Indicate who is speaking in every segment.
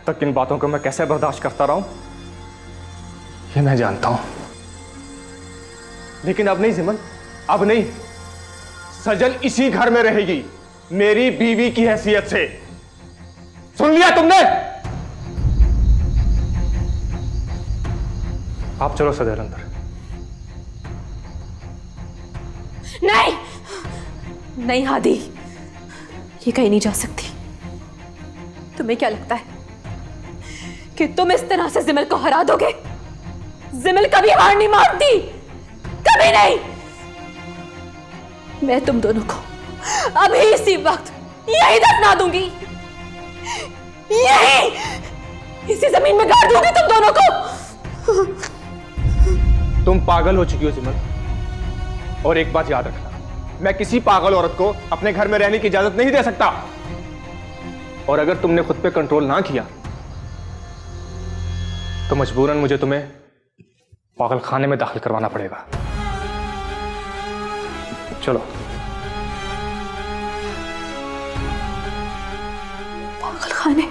Speaker 1: तक इन बातों को मैं कैसे बर्दाश्त करता रहा हूं ये मैं जानता हूं, लेकिन अब नहीं जिमन, अब नहीं। सजल इसी घर में रहेगी मेरी बीवी की हैसियत से। सुन लिया तुमने? आप चलो सजल अंदर।
Speaker 2: नहीं नहीं हादी, ये कहीं नहीं जा सकती। तुम्हें क्या लगता है कि तुम इस तरह से जिमल को हरा दोगे? जिमल कभी हार नहीं मानती, कभी नहीं। मैं तुम दोनों को अभी इसी वक्त यही दफना दूंगी, यही इसी जमीन में गाड़ दूंगी तुम दोनों को।
Speaker 1: तुम पागल हो चुकी हो जिमल, और एक बात याद रखना, मैं किसी पागल औरत को अपने घर में रहने की इजाजत नहीं दे सकता। और अगर तुमने खुद पे कंट्रोल ना किया तो मजबूरन मुझे तुम्हें पागल खाने में दाखिल करवाना पड़ेगा। चलो।
Speaker 2: पागल खाने?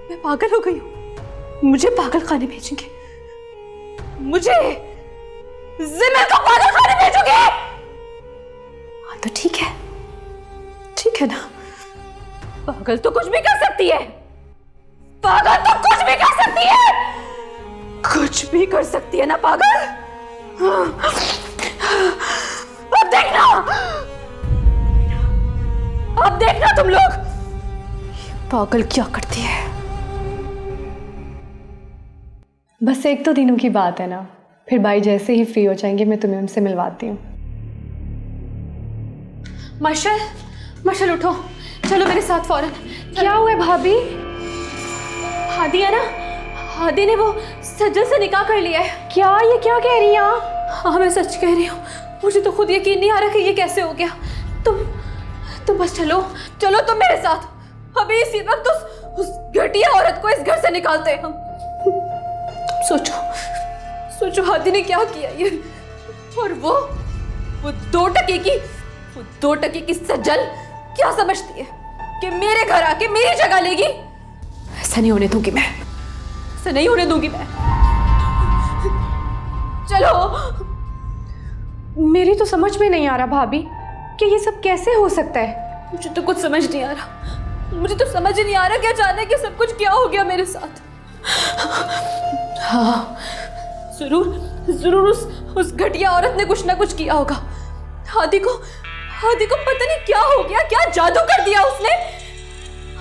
Speaker 2: मैं पागल हो गई हूं? मुझे पागल खाने भेजेंगे? मुझे जिमल को पागल खाने भेजोगे? हाँ तो ठीक है ना। पागल तो कुछ भी कर सकती है, पागल तो कुछ भी कर सकती है, कुछ भी कर सकती है ना पागल। अब देखना तुम लोग पागल क्या करती है।
Speaker 3: बस एक दो दिनों की बात है ना, फिर भाई जैसे ही फ्री हो जाएंगे मैं तुम्हें उनसे मिलवाती हूँ।
Speaker 2: मर्शल उठो, चलो मेरे साथ फौरन।
Speaker 3: क्या हुआ भाभी?
Speaker 2: हादी है ना, हादी ने वो सज्जल से निकाह कर लिया है।
Speaker 3: क्या ये क्या कह रही हैं आप?
Speaker 2: हाँ मैं सच कह रही हूँ, मुझे तो खुद यकीन नहीं आ रहा कि ये कैसे हो गया। तुम बस चलो तुम मेरे साथ। अभी इसी वक्त उस घटिया औरत को इस घर से निकालते हैं हम। सोचो हादी ने क्या किया ये। और वो 2 टके की सज्जल क्या समझती है कि मेरे घर आके मेरी जगह लेगी? ऐसा नहीं होने दूंगी मैं, ऐसा नहीं होने दूंगी मैं। चलो।
Speaker 3: मेरी तो समझ में नहीं आ रहा भाभी कि ये सब कैसे हो सकता है।
Speaker 2: मुझे तो कुछ समझ नहीं आ रहा, मुझे तो समझ ही नहीं आ रहा कि अचानक ये सब कुछ क्या हो गया मेरे साथ। हाँ जरूर उस घटिया औरत ने कुछ ना कुछ किया होगा। हादी को पता नहीं क्या हो गया, क्या जादू कर दिया उसने।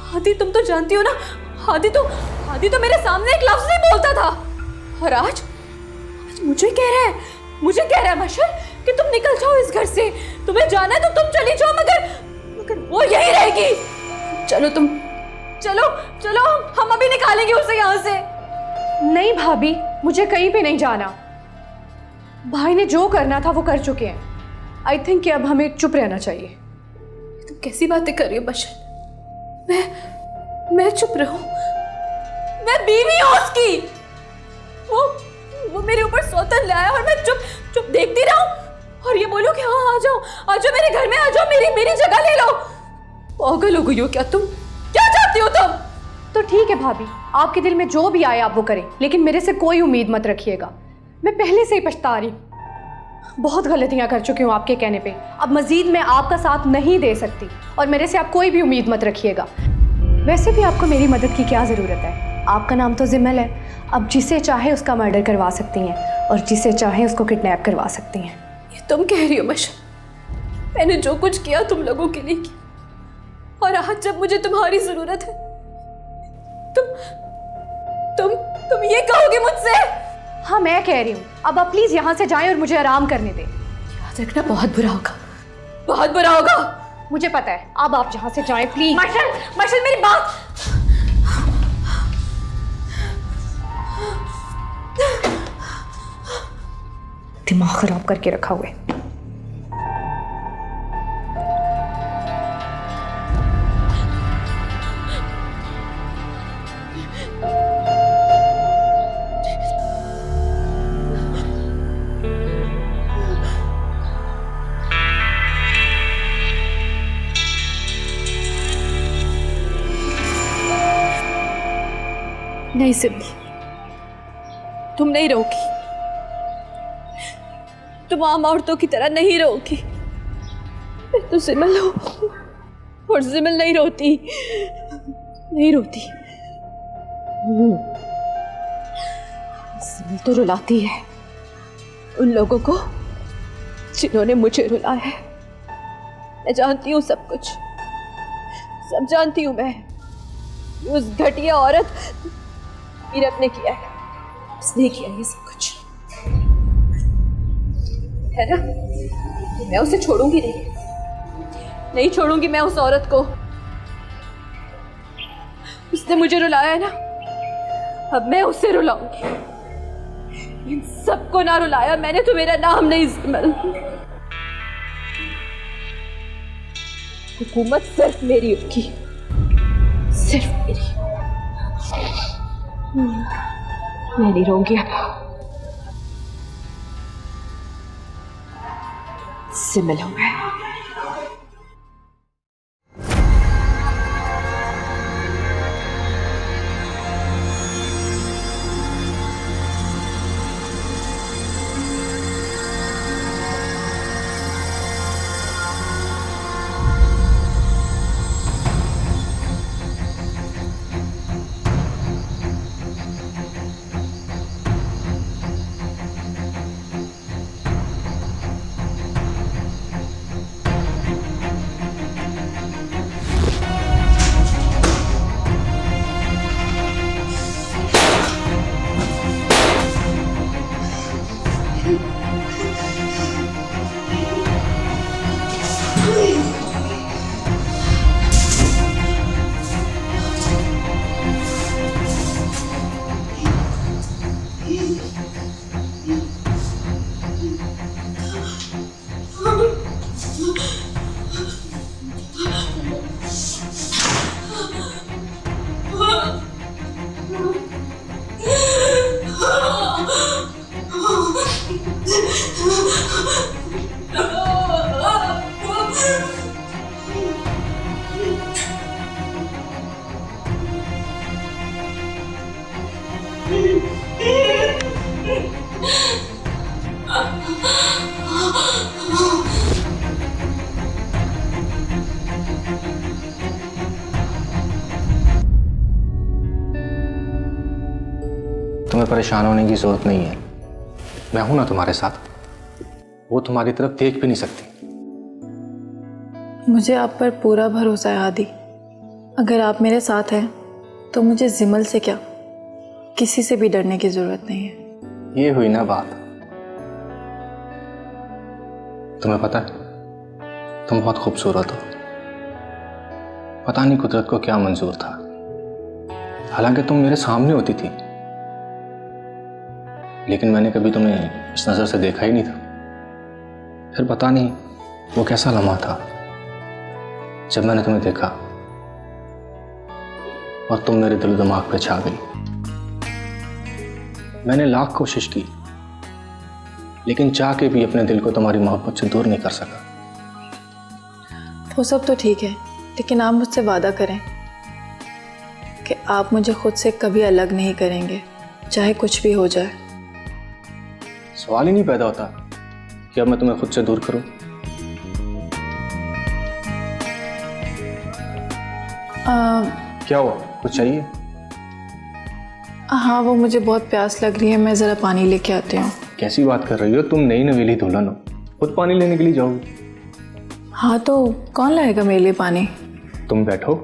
Speaker 2: हादी तुम तो जानती हो ना, हादी तो मेरे सामने एक लफ्ज नहीं बोलता था, और आज मुझे कह रहा है मर्शल कि तुम निकल जाओ इस घर से, तुम्हें जाना है तो तुम चली जाओ, मगर वो यही रहेगी। चलो हम अभी निकालेंगे उसे यहाँ से।
Speaker 3: नहीं भाभी, मुझे कहीं पे नहीं जाना। भाई ने जो करना था वो कर चुके हैं। आई थिंक कि अब हमें चुप रहना चाहिए।
Speaker 2: तुम कैसी बातें कर रही हो मर्शल? मैं चुप रहूं? मैं बीवी हूं उसकी। वो मेरे ऊपर सौतन लाया और मैं चुप देखती रहूं और ये बोलूं कि हाँ आ जाओ मेरे घर में, आ जाओ, मेरी जगह ले लो। पागल हो गई हो क्या तुम? क्या चाहती हो तुम?
Speaker 3: तो ठीक है भाभी, आपके दिल में जो भी आए आप वो करें, लेकिन मेरे से कोई उम्मीद मत रखिएगा। मैं पहले से ही पछता रही हूँ, बहुत गलतियां कर चुकी हूँ आपके कहने पे। अब मजीद मैं आपका साथ नहीं दे सकती और मेरे से आप कोई भी उम्मीद मत रखिएगा। वैसे भी आपको मेरी मदद की क्या ज़रूरत है? आपका नाम तो जिमल है, अब जिसे चाहे उसका मर्डर करवा सकती हैं और जिसे चाहे उसको किडनैप करवा सकती हैं।
Speaker 2: ये तुम कह रही हो मर्शल? मैंने जो कुछ किया तुम लोगों के लिए किया, और आज जब मुझे तुम्हारी ज़रूरत है तुम ये कहोगे मुझसे?
Speaker 3: हाँ मैं कह रही हूँ, अब आप प्लीज यहाँ से जाएं और मुझे आराम करने दें।
Speaker 2: याद रखना बहुत बुरा होगा।
Speaker 3: मुझे पता है, अब आप यहाँ से जाएं प्लीज।
Speaker 2: मर्शल मेरी बात।
Speaker 3: दिमाग खराब करके रखा हुआ है।
Speaker 2: नहीं सिमल, तुम नहीं रोगी, तुम आम औरतों की तरह नहीं रोगी। मैं तो सिमल हूं और सिमल नहीं रोती, नहीं रोती। सिमल तो रुलाती है उन लोगों को जिन्होंने मुझे रुलाया है। मैं जानती हूँ सब कुछ, सब जानती हूँ मैं। उस घटिया औरत मीरत ने किया है, उसने किया ये सब कुछ, है ना? मैं उसे छोड़ूंगी नहीं, नहीं छोड़ूंगी मैं उस औरत को। उसने मुझे रुलाया है ना, अब मैं उसे रुलाऊंगी। इन सबको ना रुलाया मैंने तो मेरा नाम नहीं सिमल। हुकूमत सिर्फ मेरी होगी, सिर्फ मेरी। मैं नहीं रहूंगी अब, सिमल हूं मैं।
Speaker 1: तुम्हें परेशान होने की जरूरत नहीं है, मैं हूं ना तुम्हारे साथ। वो तुम्हारी तरफ देख भी नहीं सकती।
Speaker 4: मुझे आप पर पूरा भरोसा है आदि। अगर आप मेरे साथ हैं तो मुझे जिमल से क्या, किसी से भी डरने की जरूरत नहीं है।
Speaker 1: ये हुई ना बात। तुम्हें पता है तुम बहुत खूबसूरत हो। पता नहीं कुदरत को क्या मंजूर था, हालांकि तुम मेरे सामने होती थी, लेकिन मैंने कभी तुम्हें इस नज़र से देखा ही नहीं था। फिर पता नहीं वो कैसा लम्हा था जब मैंने तुम्हें देखा और तुम मेरे दिल दिमाग पे छा गई। मैंने लाख कोशिश की, लेकिन चाह के भी अपने दिल को तुम्हारी मोहब्बत से दूर नहीं कर सका।
Speaker 4: वो सब तो ठीक है, लेकिन आप मुझसे वादा करें कि आप मुझे खुद से कभी अलग नहीं करेंगे, चाहे कुछ भी हो जाए।
Speaker 1: सवाल ही नहीं पैदा होता कि अब मैं तुम्हें खुद से दूर करूं। क्या हुआ, कुछ चाहिए?
Speaker 4: हाँ, वो मुझे बहुत प्यास लग रही है, मैं ज़रा पानी लेके आती हूँ।
Speaker 1: कैसी बात कर रही हो, तुम नई नवेली दुल्हन हो, खुद पानी लेने के लिए जाओगी?
Speaker 4: हाँ तो कौन लाएगा मेरे लिए पानी?
Speaker 1: तुम बैठो,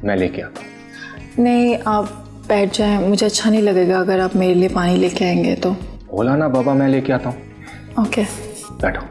Speaker 1: मैं लेके आता हूँ।
Speaker 4: नहीं, आप बैठ जाएं, मुझे अच्छा नहीं लगेगा अगर आप मेरे लिए पानी लेके आएंगे तो।
Speaker 1: बोला ना बाबा, मैं लेके आता हूँ।
Speaker 4: ओके,
Speaker 1: बैठो।